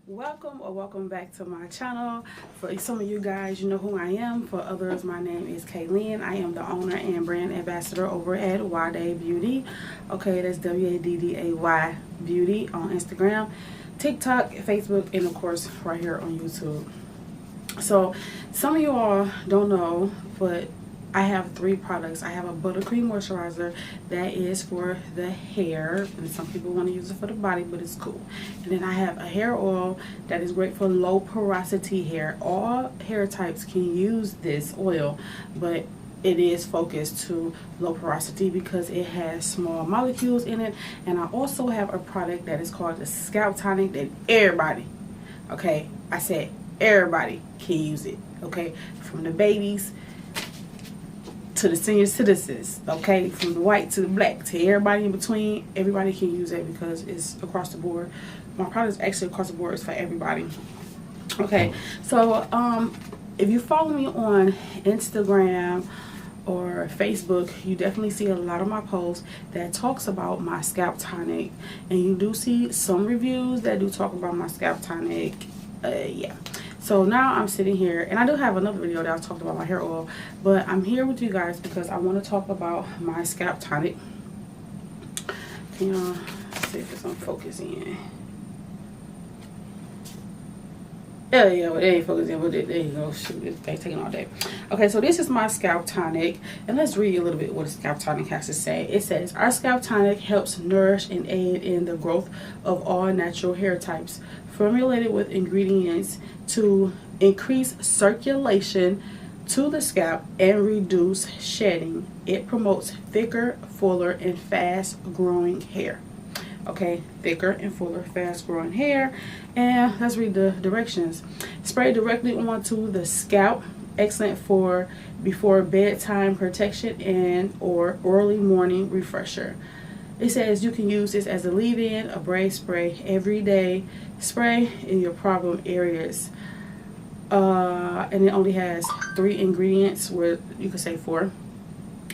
Welcome or welcome back to my channel. For some of you guys, you know who I am. For others, my name is Kaylin. I am the owner and brand ambassador over at Waddāy Beauty. Okay, that's Waddāy Beauty on Instagram, TikTok, Facebook, and of course right here on YouTube. So some of you all don't know, but I have 3 products. I have a buttercream moisturizer that is for the hair, and some people want to use it for the body, but it's cool. And then I have a hair oil that is great for low porosity hair. All hair types can use this oil, but it is focused to low porosity because it has small molecules in it. And I also have a product that is called the Scalp Tonic that everybody, okay, I said everybody can use it, okay, from the babies to the senior citizens, okay, from the white to the black to everybody in between. Everybody can use it because it's across the board. My product is actually across the board. It's for everybody. Okay, so if you follow me on Instagram or Facebook, you definitely see a lot of my posts that talks about my Scalp Tonic, and you do see some reviews that do talk about my Scalp Tonic. Yeah. So now I'm sitting here, and I do have another video that I talked about my hair oil, but I'm here with you guys because I want to talk about my Scalp Tonic. Can y'all see if it's on focus in? Yeah, well, it ain't focusing, but there you go. Shoot, it's taking all day. Okay, so this is my Scalp Tonic, and let's read a little bit what the Scalp Tonic has to say. It says, our Scalp Tonic helps nourish and aid in the growth of all natural hair types. Formulated with ingredients to increase circulation to the scalp and reduce shedding, it promotes thicker, fuller, and fast-growing hair. Okay, thicker and fuller, fast-growing hair. And let's read the directions. Spray directly onto the scalp. Excellent for before bedtime protection and or early morning refresher. It says you can use this as a leave-in, a braid spray, everyday spray in your problem areas. And it only has 3 ingredients, where you could say 4,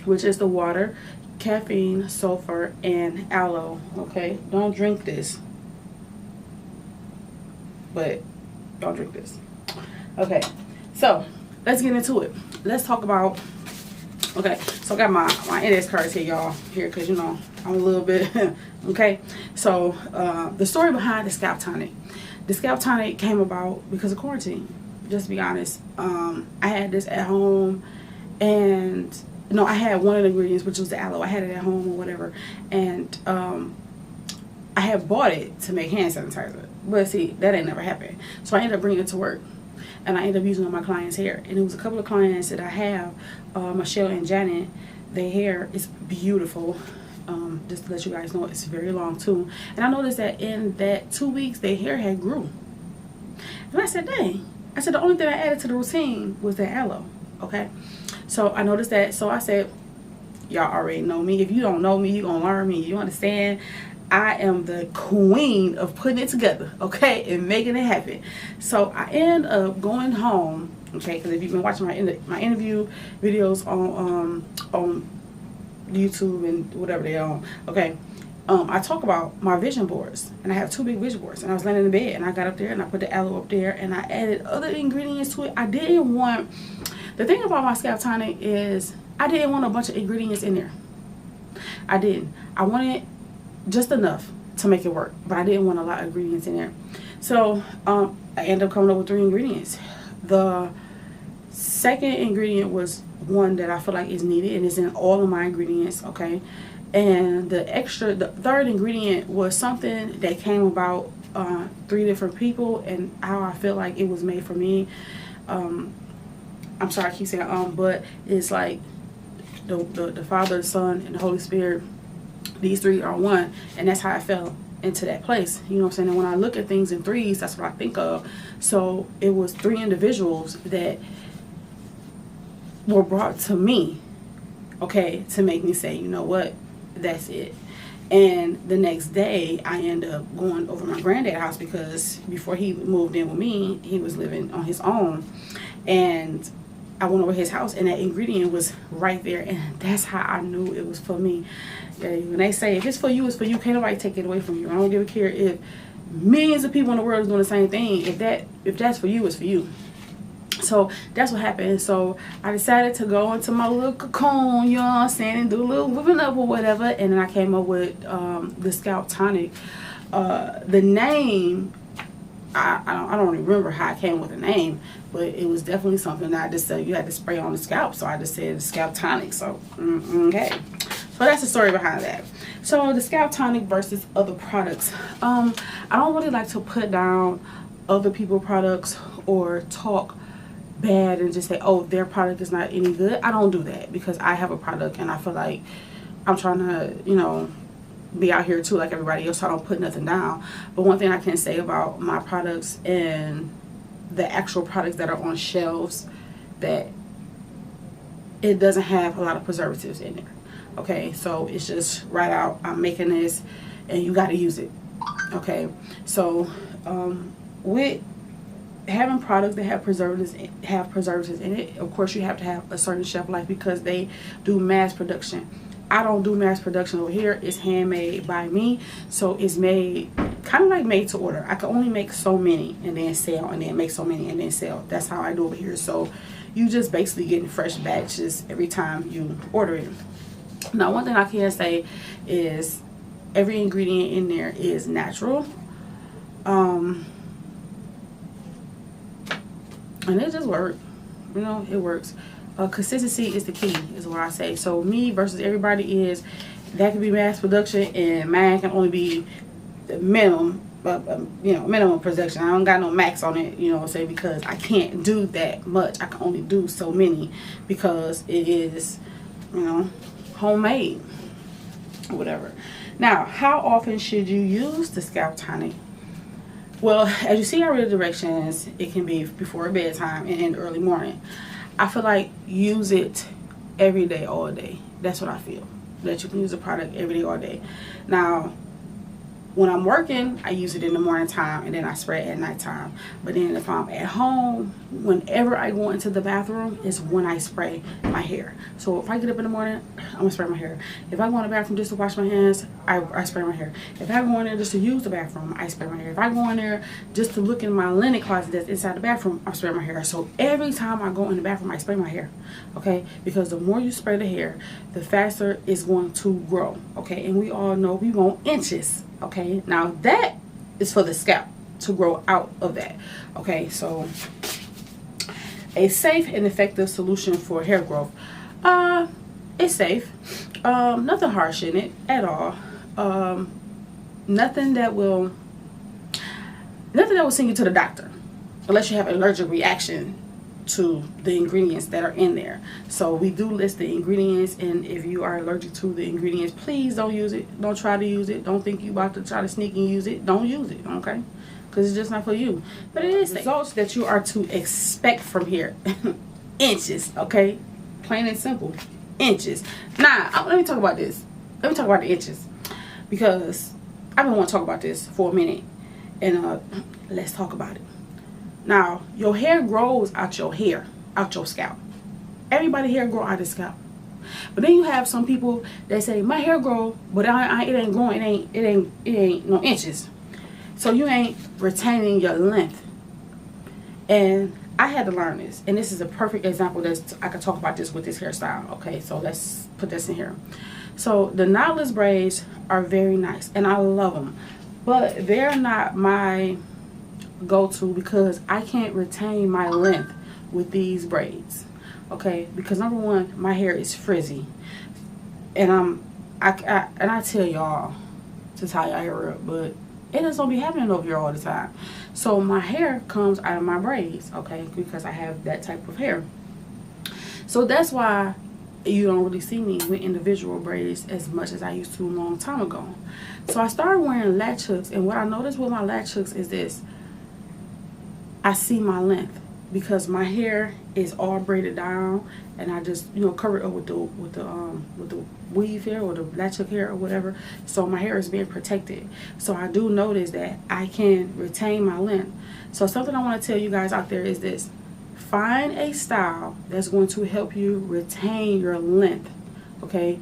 which is the water, caffeine, sulfur, and aloe. Okay, don't drink this, but don't drink this. Okay, so let's get into it. Let's talk about. Okay, so I got my index cards here, y'all, here, because you know I'm a little bit okay. So the story behind the Scalp Tonic. The Scalp Tonic came about because of quarantine. Just to be honest, I had this at home, and no, I had one of the ingredients, which was the aloe. I had it at home or whatever, and I had bought it to make hand sanitizer, but see, that ain't never happened. So I ended up bringing it to work, and I ended up using it on my clients' hair. And it was a couple of clients that I have, Michelle and Janet. Their hair is beautiful. Just to let you guys know, it's very long too. And I noticed that in that 2 weeks, their hair had grew. And I said, dang. I said, the only thing I added to the routine was the aloe. Okay. So I noticed that. So I said, y'all already know me. If you don't know me, you're going to learn me. You understand? I am the queen of putting it together, okay, and making it happen. So I end up going home, okay, because if you've been watching my interview videos on YouTube and whatever they are, okay, I talk about my vision boards, and I have 2 big vision boards, and I was laying in the bed, and I got up there, and I put the aloe up there, and I added other ingredients to it. I didn't want, the thing about my Scalp Tonic is I didn't want a bunch of ingredients in there. I didn't. I wanted just enough to make it work, but I didn't want a lot of ingredients in there. So I ended up coming up with 3 ingredients. The second ingredient was one that I feel like is needed, and it's in all of my ingredients, okay. And the third ingredient was something that came about 3 different people, and how I feel like it was made for me. I'm sorry I keep saying but it's like the Father, the Son, and the Holy Spirit. These 3 are one, and that's how I fell into that place. You know what I'm saying? And when I look at things in 3s, that's what I think of. So it was 3 individuals that were brought to me, okay, to make me say, you know what, that's it. And the next day, I end up going over my granddad's house, because before he moved in with me, he was living on his own. And I went over his house, and that ingredient was right there, and that's how I knew it was for me. When they say if it's for you, it's for you. Can't nobody take it away from you. I don't give a care if millions of people in the world is doing the same thing. If that's for you, it's for you. So that's what happened. So I decided to go into my little cocoon, you know what I'm saying, and do a little whipping up or whatever. And then I came up with the Scalp Tonic. The name, I don't remember how I came with the name, but it was definitely something that I just said you had to spray on the scalp. So I just said Scalp Tonic. So okay. So that's the story behind that. So the Scalp Tonic versus other products. I don't really like to put down other people's products or talk bad and just say, oh, their product is not any good. I don't do that because I have a product and I feel like I'm trying to, you know, be out here too like everybody else, so I don't put nothing down. But one thing I can say about my products and the actual products that are on shelves, that it doesn't have a lot of preservatives in there. Okay, so it's just right out, I'm making this and you got to use it. Okay, so with having products that have preservatives in it, of course you have to have a certain shelf life because they do mass production. I don't do mass production over here. It's handmade by me, so it's made kind of like made to order. I can only make so many and then sell, and then make so many and then sell. That's how I do over here. So you just basically getting fresh batches every time you order it. Now, one thing I can say is every ingredient in there is natural, and it just works. You know, it works. Consistency is the key, is what I say. So me versus everybody is, that can be mass production and mine can only be the minimum, you know, minimum production. I don't got no max on it, you know what I'm saying, because I can't do that much. I can only do so many because it is, you know, homemade or whatever. Now, how often should you use the Scalp Tonic? Well, as you see, I read the directions. It can be before bedtime and in the early morning. I feel like use it every day, all day. That's what I feel. That you can use the product every day, all day. Now, when I'm working, I use it in the morning time and then I spray it at nighttime. But then if I'm at home, whenever I go into the bathroom is when I spray my hair. So if I get up in the morning, I'm gonna spray my hair. If I go in the bathroom just to wash my hands, I spray my hair. If I go in there just to use the bathroom, I spray my hair. If I go in there just to look in my linen closet that's inside the bathroom, I spray my hair. So every time I go in the bathroom, I spray my hair, okay? Because the more you spray the hair, the faster it's going to grow, okay? And we all know we want inches. Okay, now that is for the scalp to grow out of that. Okay, so a safe and effective solution for hair growth. It's safe. Nothing harsh in it at all. Nothing that will send you to the doctor unless you have an allergic reaction to the ingredients that are in there. So we do list the ingredients, and if you are allergic to the ingredients, please don't use it. Don't try to use it. Don't think you about to try to sneak and use it. Don't use it, okay? Because it's just not for you. But it is results that you are to expect from here. Inches, okay? Plain and simple. Inches. Now, let me talk about this. Let me talk about the inches, because I've been wanting to talk about this for a minute, and let's talk about it. Now, your hair grows out your hair, out your scalp. Everybody hair grow out the scalp. But then you have some people that say, my hair grow, but it ain't growing, it ain't no inches. So you ain't retaining your length. And I had to learn this. And this is a perfect example that I could talk about this with this hairstyle. Okay, so let's put this in here. So the knotless braids are very nice, and I love them. But they're not my go-to because I can't retain my length with these braids, okay? Because number one, my hair is frizzy, and I tell y'all to tie your hair up, but it just don't be happening over here all the time. So my hair comes out of my braids, okay? Because I have that type of hair. So that's why you don't really see me with individual braids as much as I used to a long time ago. So I started wearing latch hooks, and what I noticed with my latch hooks is this: I see my length because my hair is all braided down, and I just, you know, cover it up with the weave hair or the latch hook hair or whatever. So my hair is being protected. So I do notice that I can retain my length. So something I want to tell you guys out there is this: find a style that's going to help you retain your length. Okay,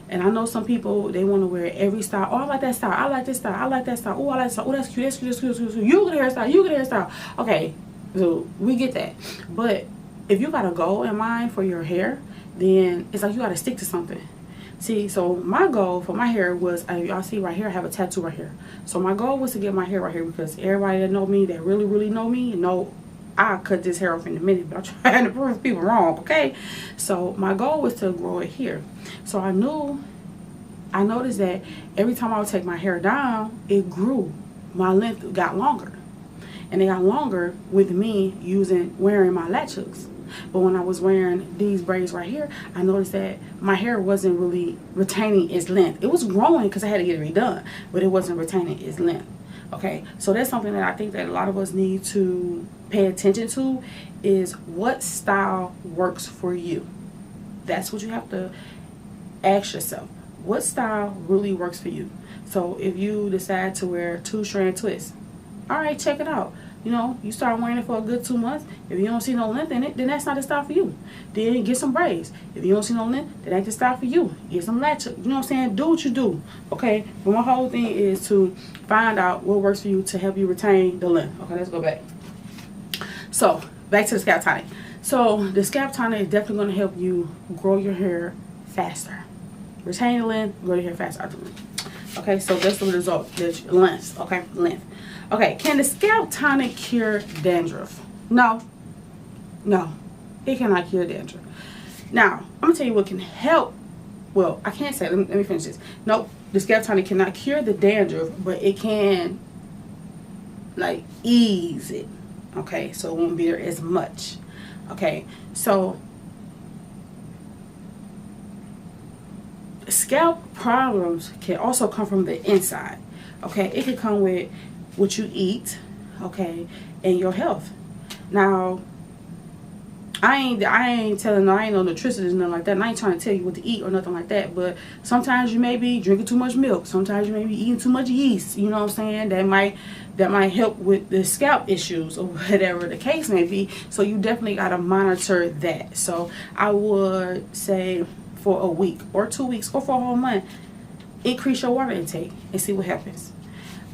And I know some people, they want to wear every style. Oh, I like that style. I like this style. I like that style. Oh, I like that style. Oh, that's cute. That's cute. That's cute. That's cute. You get a hairstyle. You get a hairstyle. Okay, so we get that. But if you got a goal in mind for your hair, then it's like you got to stick to something. See, so my goal for my hair was, y'all see right here, I have a tattoo right here. So my goal was to get my hair right here, because everybody that know me, that really, really know me, know I cut this hair off in a minute, but I'm trying to prove people wrong, okay? So my goal was to grow it here. So I noticed that every time I would take my hair down, it grew. My length got longer. And it got longer with me wearing my latch hooks. But when I was wearing these braids right here, I noticed that my hair wasn't really retaining its length. It was growing because I had to get it redone, but it wasn't retaining its length. Okay, so that's something that I think that a lot of us need to pay attention to, is what style works for you. That's what you have to ask yourself. What style really works for you? So if you decide to wear 2-strand twists, all right, check it out. You know, you start wearing it for a good 2 months. If you don't see no length in it, then that's not the style for you. Then get some braids. If you don't see no length, then that's the style for you. Get some latch. You know what I'm saying? Do what you do. Okay? But my whole thing is to find out what works for you to help you retain the length. Okay, let's go back. So, back to the Scalp Tonic. So, the Scalp Tonic is definitely going to help you grow your hair faster. Retain the length, grow your hair faster. Okay, so that's the result. The length. Okay, length. Okay, can the Scalp Tonic cure dandruff? No. No. It cannot cure dandruff. Now, I'm going to tell you what can help. Well, I can't say it. Let me finish this. Nope. The Scalp Tonic cannot cure the dandruff, but it can, like, ease it. Okay, so it won't be there as much. Okay, so scalp problems can also come from the inside. Okay, it can come with what you eat, okay, and your health. Now, I ain't no nutritionist or nothing like that, and I ain't trying to tell you what to eat or nothing like that, but sometimes you may be drinking too much milk, sometimes you may be eating too much yeast, you know what I'm saying, that might help with the scalp issues or whatever the case may be. So you definitely got to monitor that. So I would say for a week or 2 weeks or for a whole month, increase your water intake and see what happens.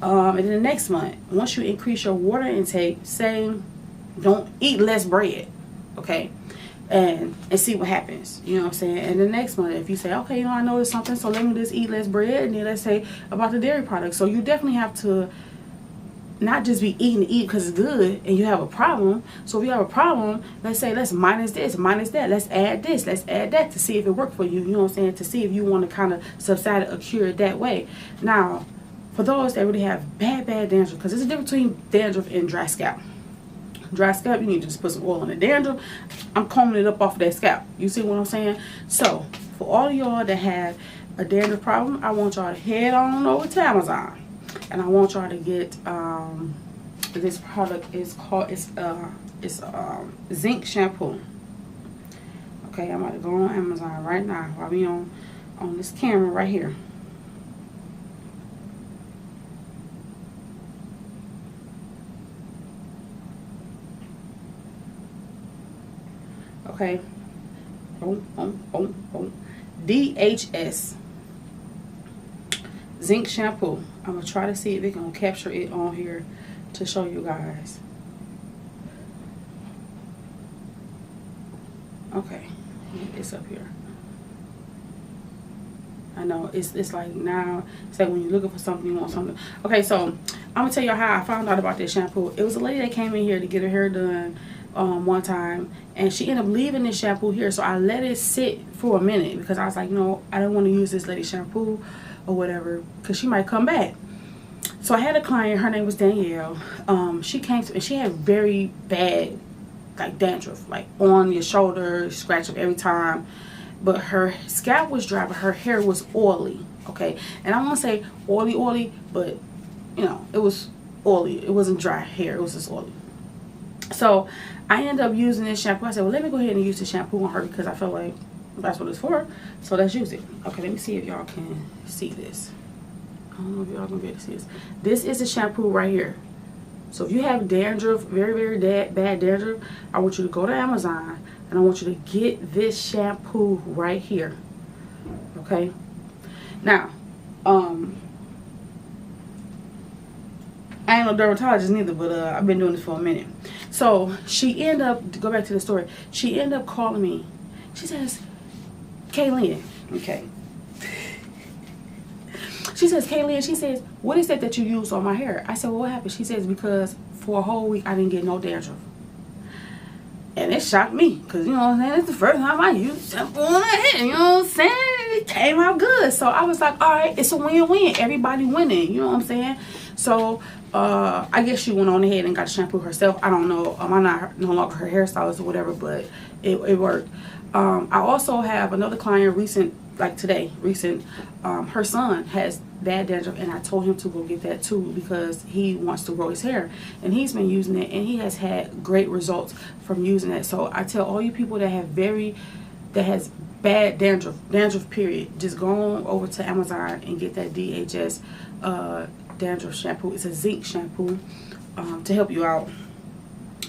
And then the next month, once you increase your water intake, say don't eat less bread, okay, and see what happens, you know what I'm saying. And the next month, if you say, okay, you know, I noticed something, so let me just eat less bread, and then let's say about the dairy products. So you definitely have to not just be eating to eat because it's good and you have a problem. So if you have a problem, let's say let's minus this, minus that, let's add this, let's add that to see if it worked for you, you know what I'm saying, to see if you want to kind of subside it or cure it that way. Now, for those that really have bad dandruff, because there's a difference between dandruff and dry scalp. Dry scalp, you need to just put some oil on the dandruff. I'm combing it up off of that scalp. You see what I'm saying? So, for all of y'all that have a dandruff problem, I want y'all to head on over to Amazon. And I want y'all to get this product is called zinc shampoo. Okay, I'm about to go on Amazon right now while we on this camera right here. Okay. DHS zinc shampoo. I'm gonna try to see if it can capture it on here to show you guys. Okay, it's up here. I know it's like now it's like when you're looking for something, you want something. Okay, so I'm gonna tell you how I found out about this shampoo. It was a lady that came in here to get her hair done one time, and she ended up leaving this shampoo here, so I let it sit for a minute because I was like, no, I don't want to use this lady's shampoo or whatever because she might come back. So I had a client, her name was Danielle. She came to, and she had very bad like dandruff, like on your shoulder, scratch up every time, but her scalp was dry, but her hair was oily. Okay, and I won't say oily, but you know, it was oily. It wasn't dry hair, it was just oily. So I ended up using this shampoo. I said, well, let me go ahead and use the shampoo on her because I felt like that's what it's for. So let's use it. Okay, let me see if y'all can see this. I don't know if y'all gonna be able to see this. This is the shampoo right here. So if you have dandruff, very bad dandruff, I want you to go to Amazon and I want you to get this shampoo right here. Okay, Now, I ain't no dermatologist neither, but I've been doing this for a minute. So she ended up, to go back to the story, she ended up calling me. She says, Kaylin, okay. She says, Kaylin, she says, what is that you use on my hair? I said, well, what happened? She says, because for a whole week I didn't get no dandruff. And it shocked me, because, you know what I'm saying, it's the first time I used shampoo on my head, you know what I'm saying? It came out good. So I was like, all right, it's a win-win. Everybody winning, you know what I'm saying? So I guess she went on ahead and got the shampoo herself. I don't know. I'm not no longer her hairstylist or whatever, but it worked. I also have another client recent, her son has bad dandruff, and I told him to go get that too because he wants to grow his hair, and he's been using it, and he has had great results from using it. So I tell all you people that has bad dandruff period, just go on over to Amazon and get that DHS dandruff shampoo. It's a zinc shampoo to help you out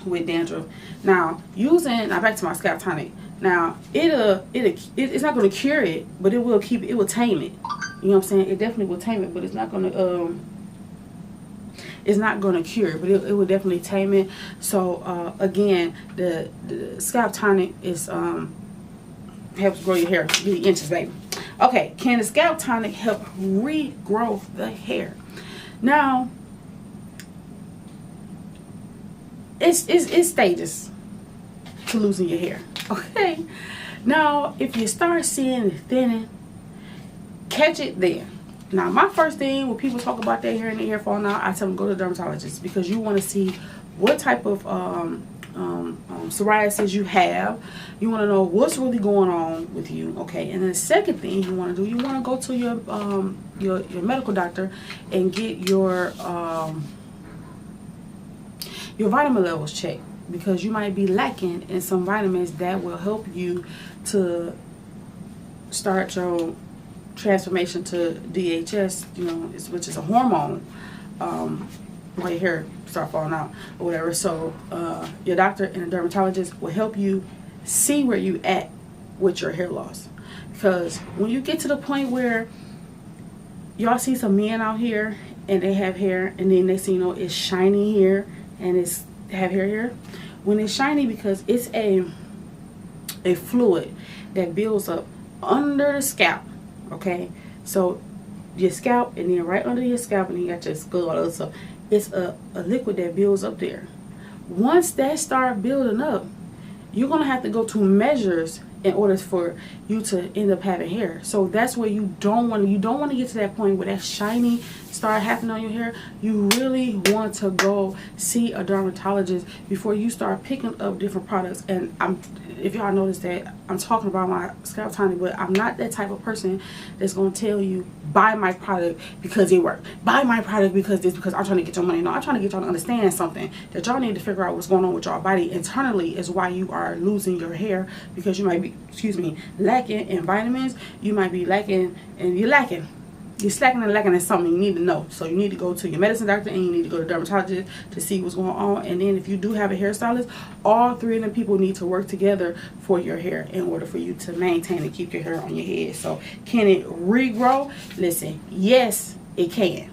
with dandruff. Now back to my Scalp Tonic. Now it's not going to cure it, but it will tame it. You know what I'm saying? It definitely will tame it, but it's not going to cure it, but it will definitely tame it. So again, the Scalp Tonic is helps grow your hair, get the inches, baby. Okay, can the Scalp Tonic help regrow the hair? Now, it's stages to losing your hair. Okay, now if you start seeing it thinning, catch it there. Now, my first thing when people talk about their hair and their hair falling out, I tell them go to the dermatologist, because you want to see what type of psoriasis you have. You want to know what's really going on with you. Okay, and then the second thing you want to do, you want to go to your medical doctor and get your vitamin levels checked, because you might be lacking in some vitamins that will help you to start your transformation to DHS, you know, which is a hormone, where your hair start falling out or whatever. So your doctor and a dermatologist will help you see where you at with your hair loss, because when you get to the point where y'all see some men out here and they have hair, and then they see, you know, it's shiny here and it's have hair here. When it's shiny, because it's a fluid that builds up under the scalp. Okay, so your scalp, and then right under your scalp, and you got your skull, all that stuff. It's a liquid that builds up there. Once that start building up, you're gonna have to go to measures in order for you to end up having hair. So that's where you don't want to get to that point where that shiny start happening on your hair. You really want to go see a dermatologist before you start picking up different products. And if y'all notice that I'm talking about my Scalp Tonic, but I'm not that type of person that's going to tell you buy my product because it worked, buy my product because I'm trying to get your money. No, I'm trying to get y'all to understand something, that y'all need to figure out what's going on with your body internally is why you are losing your hair, because you might be, lacking in vitamins. You might be lacking, and you're slacking and lacking in something you need to know. So you need to go to your medicine doctor, and you need to go to dermatologist to see what's going on. And then if you do have a hairstylist, all three of them people need to work together for your hair in order for you to maintain and keep your hair on your head. So can it regrow? Listen, yes, it can.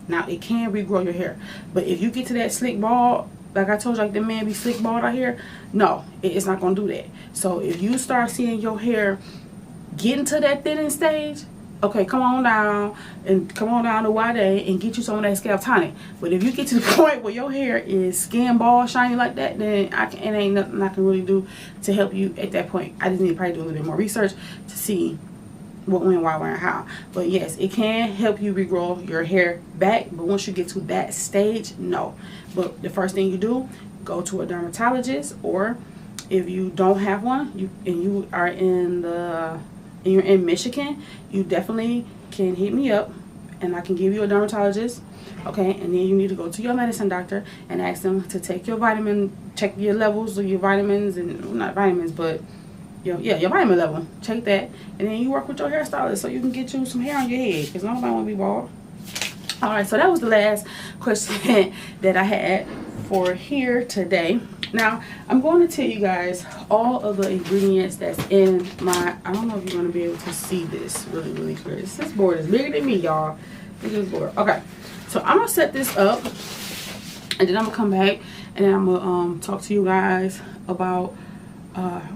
Now, it can regrow your hair, but if you get to that slick bald, like I told you, like the man be slick bald out here, no, it's not gonna do that. So if you start seeing your hair getting to that thinning stage, okay, come on down to Waddāy and get you some of that Scalp Tonic. But if you get to the point where your hair is skin bald, shiny like that, then it ain't nothing I can really do to help you at that point. I just need to probably do a little bit more research to see what, when, why, where, and how. But yes, it can help you regrow your hair back. But once you get to that stage, no. But the first thing you do, go to a dermatologist, or if you don't have one, you are you're in Michigan, you definitely can hit me up and I can give you a dermatologist. Okay, and then you need to go to your medicine doctor and ask them to take your check your levels of your vitamins, and not vitamins, but your vitamin level. Check that, and then you work with your hairstylist so you can get you some hair on your head, because nobody want to be bald. All right, so that was the last question that I had for here today. Now I'm going to tell you guys all of the ingredients that's in my, I don't know if you're going to be able to see this really clear. This board is bigger than me, y'all. Look at this board. Okay, so I'm gonna set this up, and then I'm gonna come back and then I'm gonna talk to you guys about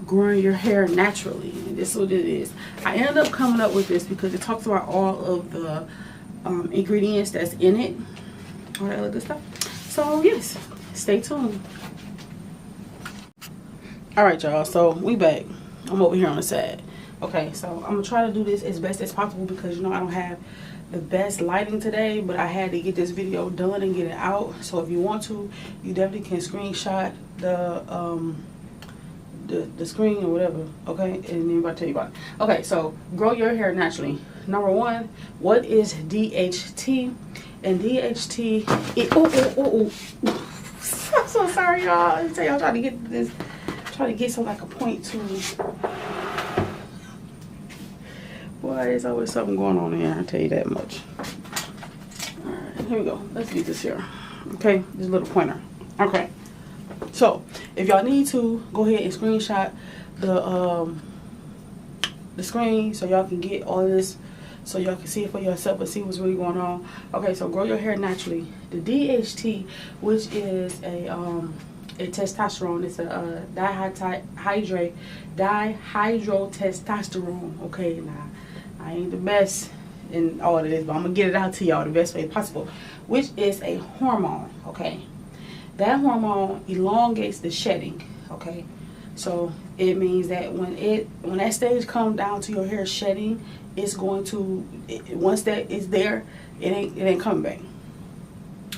growing your hair naturally. And this is what it is. I ended up coming up with this because it talks about all of the ingredients that's in it, all that other good stuff. So yes, stay tuned. All right, y'all, so we back. I'm over here on the side. Okay, so I'm gonna try to do this as best as possible because you know I don't have the best lighting today, but I had to get this video done and get it out. So if you want to, you definitely can screenshot the screen or whatever, okay? And then I'll tell you about it. Okay, so grow your hair naturally. Number one, what is DHT? And DHT, I'm so sorry, y'all. Let me tell y'all, trying to get this, trying to get some like a point to. Boy, there's always something going on here, I'll tell you that much. Alright, here we go. Let's get this here. Okay, this little pointer. Okay. So, if y'all need to, go ahead and screenshot the screen so y'all can get all of this, so y'all can see it for yourself and see what's really going on. Okay, so grow your hair naturally. The DHT, which is a testosterone, it's a dihydrotestosterone. Okay, now I ain't the best in all of this, but I'm gonna get it out to y'all the best way possible, which is a hormone. Okay, that hormone elongates the shedding. Okay, so it means that when that stage comes down to your hair shedding, it's going to, once that is there, it ain't coming back.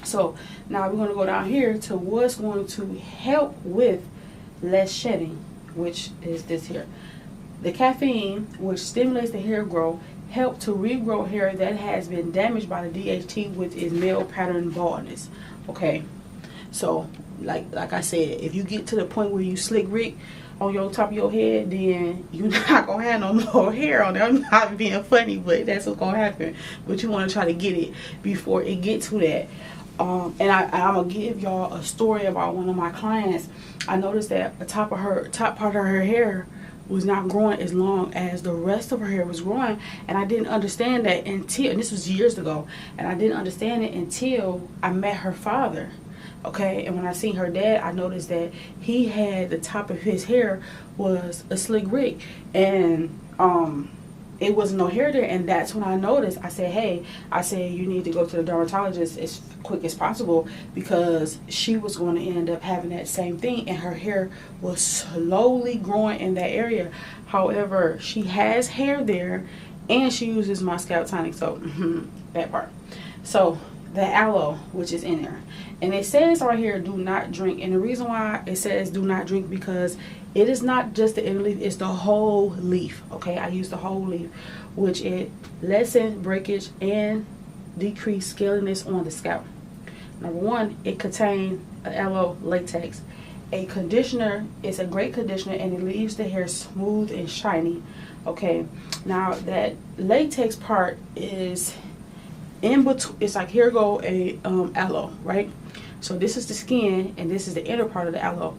So now we're going to go down here to what's going to help with less shedding, which is this here. The caffeine, which stimulates the hair growth, help to regrow hair that has been damaged by the DHT, which is male pattern baldness. Okay, so like I said, if you get to the point where you slick Rick on your top of your head, then you're not gonna have no more hair on there. I'm not being funny, but that's what's gonna happen. But you want to try to get it before it gets to that. And I'm gonna give y'all a story about one of my clients. I noticed that the top part of her hair was not growing as long as the rest of her hair was growing, and I didn't understand that until, and this was years ago, and I didn't understand it until I met her father. Okay, and when I seen her dad, I noticed that he had the top of his hair was a slick Rick, and it wasn't no hair there. And that's when I noticed. I said, hey, you need to go to the dermatologist as quick as possible, because she was going to end up having that same thing, and her hair was slowly growing in that area. However, she has hair there, and she uses my Scalp Tonic soap. That part. So the aloe, which is in there, and it says right here, do not drink. And the reason why it says do not drink, because it is not just the inner leaf, it's the whole leaf. Okay, I use the whole leaf, which it lessens breakage and decrease scaliness on the scalp. Number one, it contains aloe latex. A conditioner is a great conditioner, and it leaves the hair smooth and shiny. Okay, now that latex part is in between. It's like, here go a aloe, right? So this is the skin, and this is the inner part of the aloe.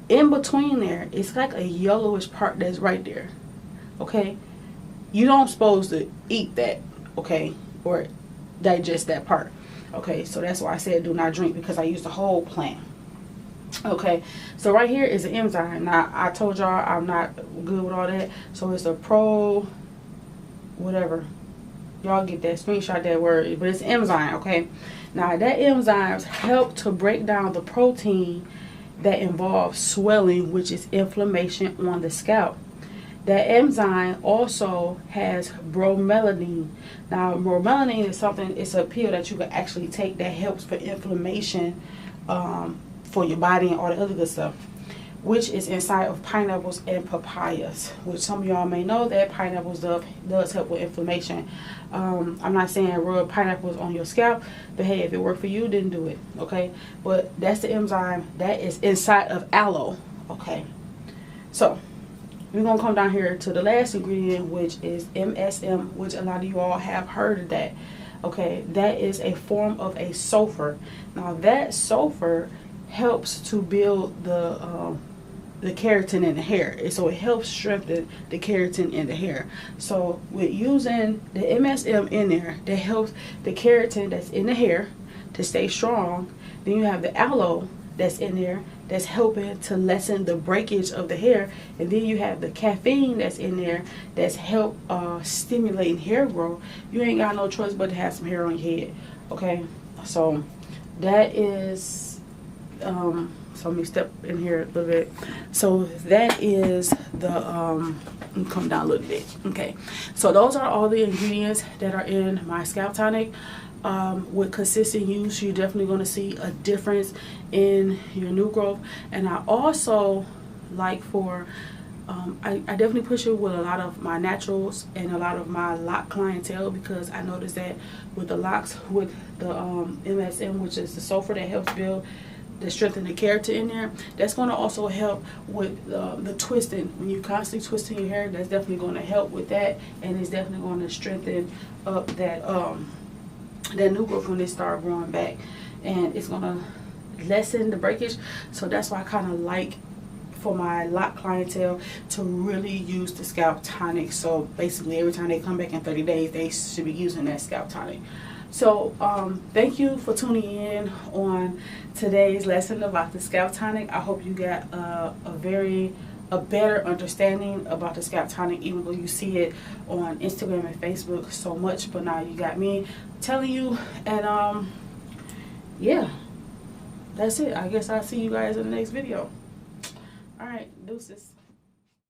In between there, it's like a yellowish part that's right there. Okay, you don't supposed to eat that, okay, or digest that part. Okay, so that's why I said do not drink, because I use the whole plant. Okay, so right here is an enzyme. Now I told y'all I'm not good with all that, so it's a pro whatever. Y'all get that, screenshot that word, but it's enzyme. Okay, now that enzymes help to break down the protein that involves swelling, which is inflammation on the scalp. That enzyme also has bromelain. Now bromelain is something, it's a pill that you can actually take that helps for inflammation for your body and all the other good stuff, which is inside of pineapples and papayas, which some of y'all may know that pineapples does help with inflammation. I'm not saying rub pineapples on your scalp, but hey, if it worked for you, then do it. Okay, but that's the enzyme that is inside of aloe. Okay, so we're gonna come down here to the last ingredient, which is MSM, which a lot of you all have heard of that. Okay, that is a form of a sulfur. Now that sulfur helps to build the keratin in the hair, and so it helps strengthen the keratin in the hair. So with using the MSM in there, that helps the keratin that's in the hair to stay strong. Then you have the aloe that's in there that's helping to lessen the breakage of the hair, and then you have the caffeine that's in there that's help stimulating hair growth. You ain't got no choice but to have some hair on your head. Okay, so that is so let me step in here a little bit. So that is the let me come down a little bit. Okay, so those are all the ingredients that are in my scalp tonic. With consistent use, you're definitely going to see a difference in your new growth. And I also like for I definitely push it with a lot of my naturals and a lot of my lock clientele, because I noticed that with the locks, with the MSM, which is the sulfur that helps build the strength and the keratin in there, that's going to also help with the twisting. When you're constantly twisting your hair, that's definitely going to help with that, and it's definitely going to strengthen up that new growth when they start growing back, and it's going to lessen the breakage. So that's why I kind of like for my lock clientele to really use the scalp tonic. So basically every time they come back in 30 days, they should be using that scalp tonic. So thank you for tuning in on today's lesson about the scalp tonic. I hope you got a better understanding about the scalp tonic, even though you see it on Instagram and Facebook so much, but now you got me telling you. And yeah, that's it. I guess I'll see you guys in the next video. All right, deuces.